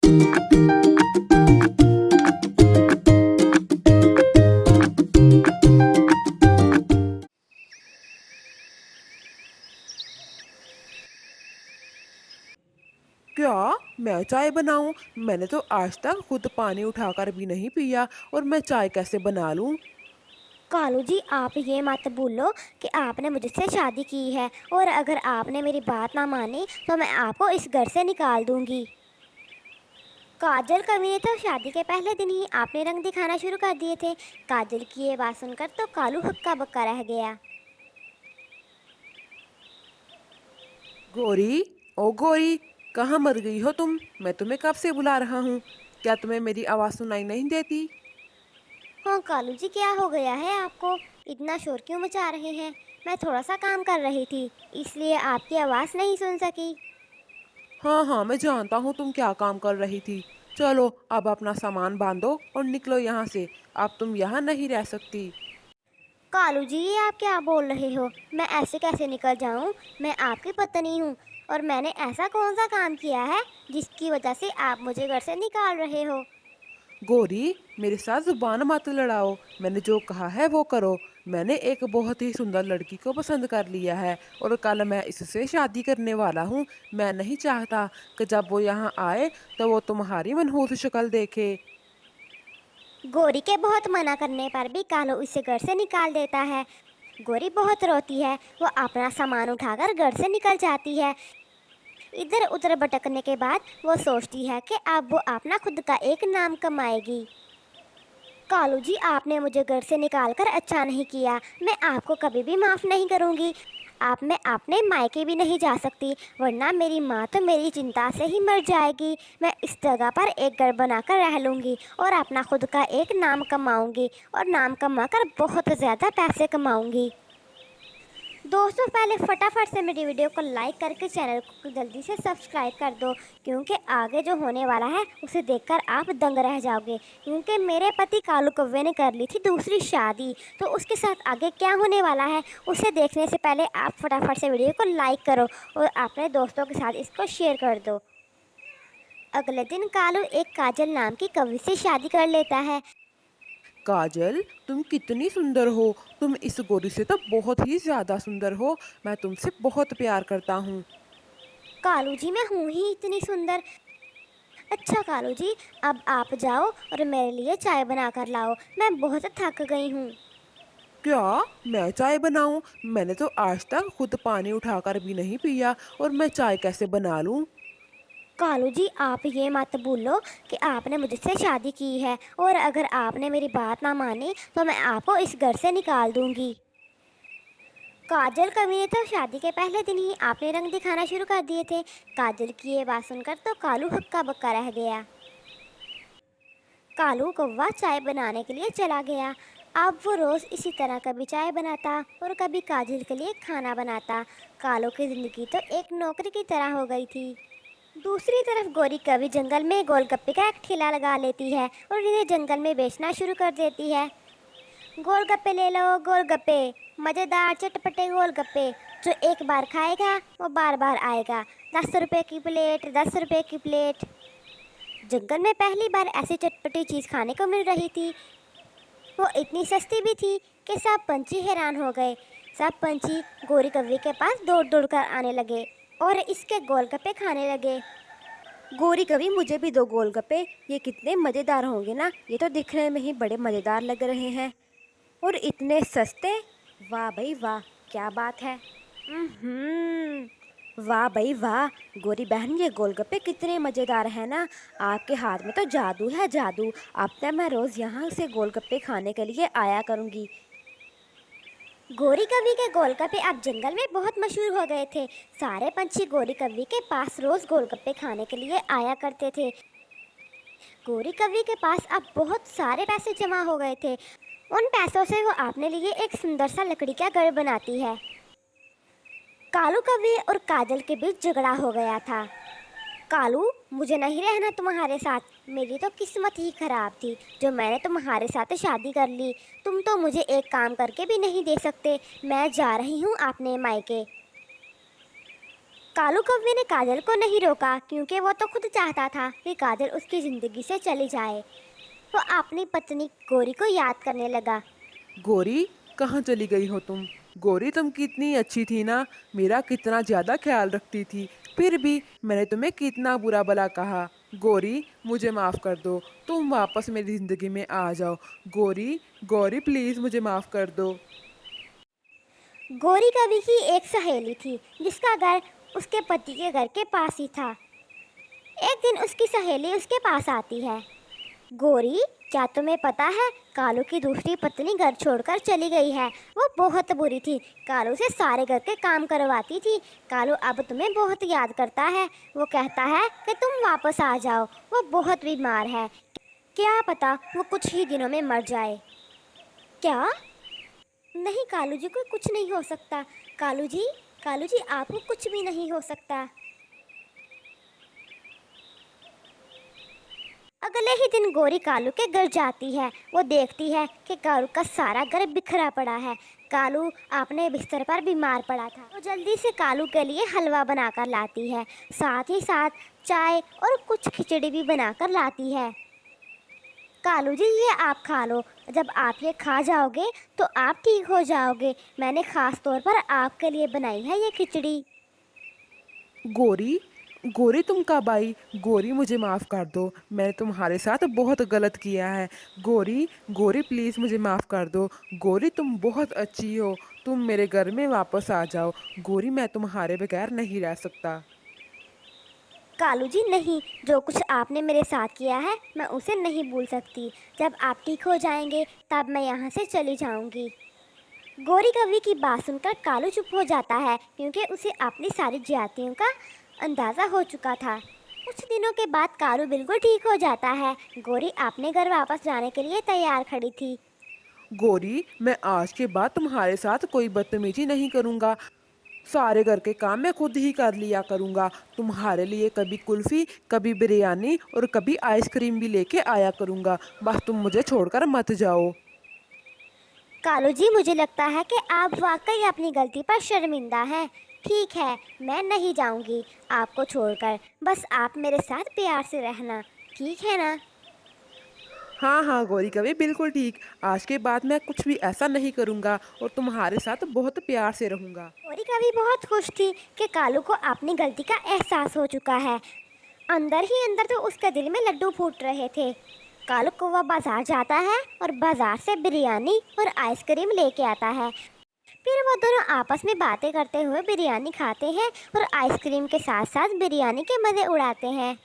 क्या मैं चाय बनाऊं? मैंने तो आज तक खुद पानी उठाकर भी नहीं पिया और मैं चाय कैसे बना लूं? कालू जी, आप ये मत भूलो कि आपने मुझसे शादी की है, और अगर आपने मेरी बात ना मानी तो मैं आपको इस घर से निकाल दूंगी। काजल कवि ने तो शादी के पहले दिन ही आपने रंग दिखाना शुरू कर दिए थे। काजल की ये बात सुनकर तो कालू हक्का बक्का रह गया। गौरी, ओ गौरी, कहाँ मर गई हो तुम? मैं तुम्हें कब से बुला रहा हूँ। क्या तुम्हें मेरी आवाज़ सुनाई नहीं देती? हाँ कालू जी, क्या हो गया है आपको? इतना शोर क्यों मचा रहे हैं? मैं थोड़ा सा काम कर रही थी, इसलिए आपकी आवाज़ नहीं सुन सकी। हाँ हाँ, मैं जानता हूँ तुम क्या काम कर रही थी। चलो अब अपना सामान बांधो और निकलो यहाँ से। अब तुम यहाँ नहीं रह सकती। कालू जी, ये आप क्या बोल रहे हो? मैं ऐसे कैसे निकल जाऊं? मैं आपकी पत्नी हूं, और मैंने ऐसा कौन सा काम किया है जिसकी वजह से आप मुझे घर से निकाल रहे हो? गौरी, मेरे साथ जुबान मत लड़ाओ। मैंने जो कहा है वो करो। मैंने एक बहुत ही सुंदर लड़की को पसंद कर लिया है और कल मैं इससे शादी करने वाला हूँ। मैं नहीं चाहता कि जब वो यहाँ आए तो वो तुम्हारी मनहूस शक्ल देखे। गोरी के बहुत मना करने पर भी कालू इसे घर से निकाल देता है। गोरी बहुत रोती है, वो अपना सामान उठाकर घर से निकल जाती है। इधर उधर भटकने के बाद वो सोचती है कि अब वो अपना खुद का एक नाम कमाएगी। कालू जी, आपने मुझे घर से निकालकर अच्छा नहीं किया। मैं आपको कभी भी माफ़ नहीं करूँगी। आप मैं अपने मायके भी नहीं जा सकती, वरना मेरी माँ तो मेरी चिंता से ही मर जाएगी। मैं इस जगह पर एक घर बनाकर रह लूँगी और अपना खुद का एक नाम कमाऊँगी, और नाम कमाकर बहुत ज़्यादा पैसे कमाऊँगी। दोस्तों, पहले फटाफट से मेरी वीडियो को लाइक करके चैनल को जल्दी से सब्सक्राइब कर दो, क्योंकि आगे जो होने वाला है उसे देखकर आप दंग रह जाओगे। क्योंकि मेरे पति कालू कौवे ने कर ली थी दूसरी शादी, तो उसके साथ आगे क्या होने वाला है उसे देखने से पहले आप फटाफट से वीडियो को लाइक करो और अपने दोस्तों के साथ इसको शेयर कर दो। अगले दिन कालू एक काजल नाम की कवि से शादी कर लेता है। काजल, तुम कितनी सुंदर हो। तुम इस गोरी से तो बहुत ही ज्यादा सुंदर हो। मैं तुमसे बहुत प्यार करता हूँ। कालू जी, मैं हूँ ही इतनी सुंदर? अच्छा कालू जी, अब आप जाओ और मेरे लिए चाय बना कर लाओ, मैं बहुत थक गई हूँ। क्या मैं चाय बनाऊं? मैंने तो आज तक खुद पानी उठाकर भी नहीं पिया और मैं चाय कैसे बना लूं? कालू जी, आप ये मत भूलो कि आपने मुझसे शादी की है, और अगर आपने मेरी बात ना मानी तो मैं आपको इस घर से निकाल दूंगी। काजल कवि ने तो शादी के पहले दिन ही आपने रंग दिखाना शुरू कर दिए थे। काजल की ये बात सुनकर तो कालू हक्का बक्का रह गया। कालू कौवा चाय बनाने के लिए चला गया। अब वो रोज़ इसी तरह कभी चाय बनाता और कभी काजल के लिए खाना बनाता। कालू की ज़िंदगी तो एक नौकरी की तरह हो गई थी। दूसरी तरफ गोरी कवि जंगल में गोलगप्पे का एक ठेला लगा लेती है और इन्हें जंगल में बेचना शुरू कर देती है। गोलगप्पे ले लो गोलगप्पे, मज़ेदार चटपटे गोलगप्पे। जो एक बार खाएगा वो बार बार आएगा। 10 रुपए की प्लेट, 10 रुपए की प्लेट। जंगल में पहली बार ऐसी चटपटी चीज़ खाने को मिल रही थी। वो इतनी सस्ती भी थी कि सब पंछी हैरान हो गए। सब पंछी गोरी कव्वे के पास दौड़ दौड़ कर आने लगे और इसके गोलगप्पे खाने लगे। गोरी कवि, मुझे भी दो गोलगप्पे। ये कितने मज़ेदार होंगे ना। ये तो दिखने में ही बड़े मज़ेदार लग रहे हैं, और इतने सस्ते। वाह भाई वाह, क्या बात है। वाह भाई वाह। गोरी बहन, ये गोलगप्पे कितने मज़ेदार हैं ना। आपके हाथ में तो जादू है, जादू। अब तो मैं रोज़ यहाँ से गोलगप्पे खाने के लिए आया करूँगी। गोरी कव्वी के गोलगप्पे अब जंगल में बहुत मशहूर हो गए थे। सारे पंछी गोरी कव्वी के पास रोज गोलगप्पे खाने के लिए आया करते थे। गोरी कव्वी के पास अब बहुत सारे पैसे जमा हो गए थे। उन पैसों से वो अपने लिए एक सुंदर सा लकड़ी का घर बनाती है। कालू कव्वी और काजल के बीच झगड़ा हो गया था। कालू, मुझे नहीं रहना तुम्हारे साथ। मेरी तो किस्मत ही खराब थी जो मैंने तुम्हारे साथ शादी कर ली। तुम तो मुझे एक काम करके भी नहीं दे सकते। मैं जा रही हूँ अपने मायके। कालू कौवे ने काजल को नहीं रोका क्योंकि वो तो खुद चाहता था कि काजल उसकी ज़िंदगी से चली जाए। वो अपनी पत्नी गौरी को याद करने लगा। गोरी, कहाँ चली गई हो तुम? गोरी, तुम कितनी अच्छी थी ना, मेरा कितना ज़्यादा ख्याल रखती थी, फिर भी मैंने तुम्हें कितना बुरा भला कहा। गोरी, मुझे माफ़ कर दो, तुम वापस मेरी ज़िंदगी में आ जाओ। गोरी, गौरी प्लीज़ मुझे माफ़ कर दो। गौरी कवि की एक सहेली थी जिसका घर उसके पति के घर के पास ही था। एक दिन उसकी सहेली उसके पास आती है। गौरी, क्या तुम्हें पता है कालू की दूसरी पत्नी घर छोड़कर चली गई है। वो बहुत बुरी थी, कालू से सारे घर के काम करवाती थी। कालू अब तुम्हें बहुत याद करता है। वो कहता है कि तुम वापस आ जाओ। वो बहुत बीमार है, क्या पता वो कुछ ही दिनों में मर जाए। क्या? नहीं कालू जी को कुछ नहीं हो सकता। कालू जी आपको कुछ भी नहीं हो सकता। अगले ही दिन गौरी कालू के घर जाती है। वो देखती है कि कालू का सारा घर बिखरा पड़ा है। कालू अपने बिस्तर पर बीमार पड़ा था। वो जल्दी से कालू के लिए हलवा बनाकर लाती है, साथ ही साथ चाय और कुछ खिचड़ी भी बनाकर लाती है। कालू जी, ये आप खा लो। जब आप ये खा जाओगे तो आप ठीक हो जाओगे। मैंने ख़ास तौर पर आपके लिए बनाई है ये खिचड़ी। गोरी, गोरी तुम कब आई? गोरी, मुझे माफ़ कर दो, मैंने तुम्हारे साथ बहुत गलत किया है। गोरी, गोरी प्लीज़ मुझे माफ़ कर दो। गोरी, तुम बहुत अच्छी हो, तुम मेरे घर में वापस आ जाओ। गोरी, मैं तुम्हारे बगैर नहीं रह सकता। कालू जी नहीं, जो कुछ आपने मेरे साथ किया है मैं उसे नहीं भूल सकती। जब आप ठीक हो जाएंगे तब मैं यहाँ से चली जाऊँगी। गौरी कवि की बात सुनकर कालू चुप हो जाता है क्योंकि उसे अपनी सारी ज्यादतियों का अंदाज़ा हो चुका था। कुछ दिनों के बाद कालू बिल्कुल ठीक हो जाता है। गौरी अपने घर वापस जाने के लिए तैयार खड़ी थी। गोरी, मैं आज के बाद तुम्हारे साथ कोई बदतमीजी नहीं करूँगा। सारे घर के काम मैं खुद ही कर लिया करूँगा। तुम्हारे लिए कभी कुल्फ़ी, कभी बिरयानी और कभी आइसक्रीम भी लेके आया करूँगा। बस तुम मुझे छोड़कर मत जाओ। कालू जी, मुझे लगता है कि आप वाकई अपनी गलती पर शर्मिंदा हैं। ठीक है, मैं नहीं जाऊंगी आपको छोड़कर। बस आप मेरे साथ प्यार से रहना, ठीक है ना? हाँ हाँ गौरी कवि, बिल्कुल ठीक। आज के बाद मैं कुछ भी ऐसा नहीं करूँगा और तुम्हारे साथ बहुत प्यार से रहूँगा। गौरी कवि बहुत खुश थी कि कालू को अपनी गलती का एहसास हो चुका है। अंदर ही अंदर तो उसके दिल में लड्डू फूट रहे थे। कालू कौवा बाजार जाता है और बाजार से बिरयानी और आइसक्रीम लेके आता है। फिर वो दोनों आपस में बातें करते हुए बिरयानी खाते हैं और आइसक्रीम के साथ साथ बिरयानी के मज़े उड़ाते हैं।